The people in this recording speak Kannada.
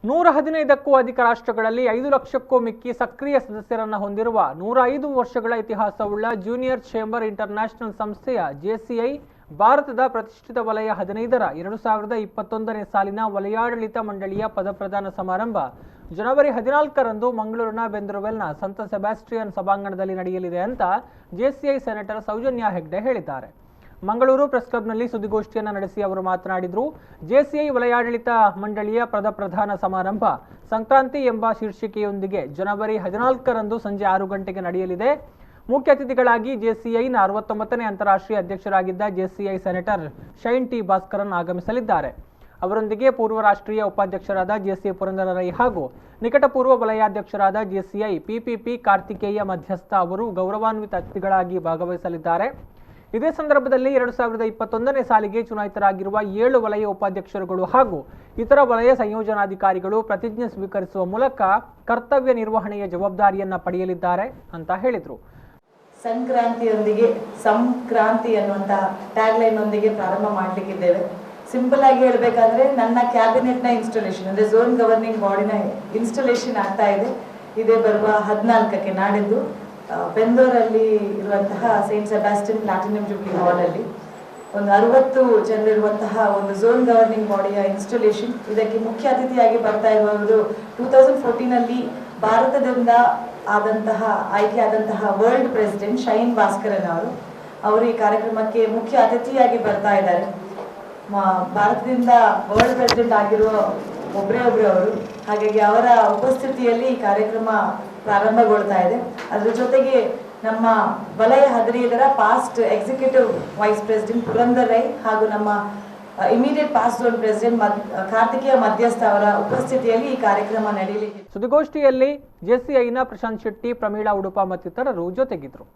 115ಕ್ಕೂ ಅಧಿಕ ರಾಷ್ಟ್ರಗಳಲ್ಲಿ 5 ಲಕ್ಷಕ್ಕೂ ಮಿಕ್ಕಿ ಸಕ್ರಿಯ ಸದಸ್ಯರನ್ನು ಹೊಂದಿರುವ 105 ವರ್ಷಗಳ ಇತಿಹಾಸವುಳ್ಳ ಜೂನಿಯರ್ ಚೇಂಬರ್ ಇಂಟರ್ನ್ಯಾಷನಲ್ ಸಂಸ್ಥೆಯ ಜೆಸಿಐ ಭಾರತದ ಪ್ರತಿಷ್ಠಿತ ವಲಯ 15ರ 2021ನೇ ಸಾಲಿನ ವಲಯಾಡಳಿತ ಮಂಡಳಿಯ ಪದಪ್ರದಾನ ಸಮಾರಂಭ ಜನವರಿ 14ರಂದು ಮಂಗಳೂರಿನ ಬೆಂದ್ರವೆಲ್ನ ಸಂತ ಸೆಬಾಸ್ಟಿಯನ್ ಸಭಾಂಗಣದಲ್ಲಿ ನಡೆಯಲಿದೆ ಅಂತ ಜೆಸಿಐ ಸೆನೆಟರ್ ಸೌಜನ್ಯ ಹೆಗ್ಡೆ ಹೇಳಿದ್ದಾರೆ. ಮಂಗಳೂರು ಪ್ರೆಸ್ ಕ್ಲಬ್ನಲ್ಲಿ ಸುದ್ದಿಗೋಷ್ಠಿಯನ್ನು ನಡೆಸಿ ಅವರು ಮಾತನಾಡಿದರು. ಜೆಸಿಐ ವಲಯಾಡಳಿತ ಮಂಡಳಿಯ ಪದಪ್ರದಾನ ಸಮಾರಂಭ ಸಂಕ್ರಾಂತಿ ಎಂಬ ಶೀರ್ಷಿಕೆಯೊಂದಿಗೆ ಜನವರಿ 14ರಂದು ಸಂಜೆ 6 ಗಂಟೆಗೆ ನಡೆಯಲಿದೆ. ಮುಖ್ಯ ಅತಿಥಿಗಳಾಗಿ ಜೆಸಿಐನ 69ನೇ ಅಂತಾರಾಷ್ಟ್ರೀಯ ಅಧ್ಯಕ್ಷರಾಗಿದ್ದ JCI senator Shine T Bhaskaran ಆಗಮಿಸಲಿದ್ದಾರೆ. ಅವರೊಂದಿಗೆ ಪೂರ್ವ ರಾಷ್ಟ್ರೀಯ ಉಪಾಧ್ಯಕ್ಷರಾದ ಜೆಸಿಐ ಪುರಂದರ ರೈ ಹಾಗೂ ನಿಕಟಪೂರ್ವ ವಲಯಾಧ್ಯಕ್ಷರಾದ ಜೆಸಿಐ ಪಿಪಿಪಿ ಕಾರ್ತಿಕೇಯ ಮಧ್ಯಸ್ಥ ಅವರು ಗೌರವಾನ್ವಿತ ಅತಿಥಿಗಳಾಗಿ ಭಾಗವಹಿಸಲಿದ್ದಾರೆ. ಇದೇ ಸಂದರ್ಭದಲ್ಲಿ 2021ನೇ ಸಾಲಿಗೆ ಚುನಾಯಿತರಾಗಿರುವ 7 ವಲಯ ಉಪಾಧ್ಯಕ್ಷರುಗಳು ಹಾಗೂ ಇತರ ವಲಯ ಸಂಯೋಜನಾಧಿಕಾರಿಗಳು ಪ್ರತಿಜ್ಞೆ ಸ್ವೀಕರಿಸುವ ಮೂಲಕ ಕರ್ತವ್ಯ ನಿರ್ವಹಣೆಯ ಜವಾಬ್ದಾರಿಯನ್ನ ಪಡೆಯಲಿದ್ದಾರೆ ಅಂತ ಹೇಳಿದರು. ಸಂಕ್ರಾಂತಿಯೊಂದಿಗೆ ಸಂಕ್ರಾಂತಿ ಅನ್ನುವಂತಹ ಟ್ಯಾಗ್ಲೈನ್ ಒಂದಿಗೆ ಪ್ರಾರಂಭ ಮಾಡಲಿಕ್ಕಿದ್ದೇವೆ. ಸಿಂಪಲ್ ಆಗಿ ಹೇಳಬೇಕಾದ್ರೆ ನನ್ನ ಕ್ಯಾಬಿನೆಟ್ನ ಇನ್ಸ್ಟಾಲೇಷನ್ ಅಂದರೆ ಝೋನ್ ಗವರ್ನಿಂಗ್ ಬಾಡಿನ ಇನ್ಸ್ಟಾಲೇಷನ್ ಆಗ್ತಾ ಇದೆ. ಇದೇ ಬರುವ 14ಕ್ಕೆ ನಾಡಿದ್ದು ಬೆಂದೂರಲ್ಲಿ ಇರುವಂತಹ ಸೇಂಟ್ ಸೆಬಾಸ್ಟಿಯನ್ ಪ್ಲಾಟಿನಂ ಜೂಬ್ಲಿ ಹಾಲಲ್ಲಿ ಒಂದು 60 ಜನರಿರುವಂತಹ ಒಂದು ಝೋನ್ ಗವರ್ನಿಂಗ್ ಬಾಡಿಯ ಇನ್ಸ್ಟಾಲೇಷನ್. ಇದಕ್ಕೆ ಮುಖ್ಯ ಅತಿಥಿಯಾಗಿ ಬರ್ತಾ ಇರುವವರು 2014ನಲ್ಲಿ ಭಾರತದಿಂದ ಆಯ್ಕೆಯಾದಂತಹ ವರ್ಲ್ಡ್ ಪ್ರೆಸಿಡೆಂಟ್ ಶೈನ್ ಭಾಸ್ಕರನ್ ಅವರು ಈ ಕಾರ್ಯಕ್ರಮಕ್ಕೆ ಮುಖ್ಯ ಅತಿಥಿಯಾಗಿ ಬರ್ತಾ ಇದ್ದಾರೆ. ಭಾರತದಿಂದ ವರ್ಲ್ಡ್ ಪ್ರೆಸಿಡೆಂಟ್ ಆಗಿರುವ ಒಬ್ಬರೇ ಅವರು. ಹಾಗಾಗಿ ಅವರ ಉಪಸ್ಥಿತಿಯಲ್ಲಿ ಈ ಕಾರ್ಯಕ್ರಮ ಪ್ರಾರಂಭಗೊಳ್ತಾ ಇದೆ. ಅದರ ಜೊತೆಗೆ ನಮ್ಮ ವಲಯ 15ರ past executive vice president Purandar Rai ಹಾಗೂ ನಮ್ಮ immediate past zone president Karthikeya Madhyastha ಅವರ ಉಪಸ್ಥಿತಿಯಲ್ಲಿ ಈ ಕಾರ್ಯಕ್ರಮ ನಡೆಯಲಿದೆ. ಸುದ್ದಿಗೋಷ್ಠಿಯಲ್ಲಿ ಜೆಸಿಐನ ಪ್ರಶಾಂತ್ ಶೆಟ್ಟಿ, ಪ್ರಮೀಳಾ ಉಡುಪ ಮತ್ತಿತರರು ಜೊತೆಗಿದ್ದರು.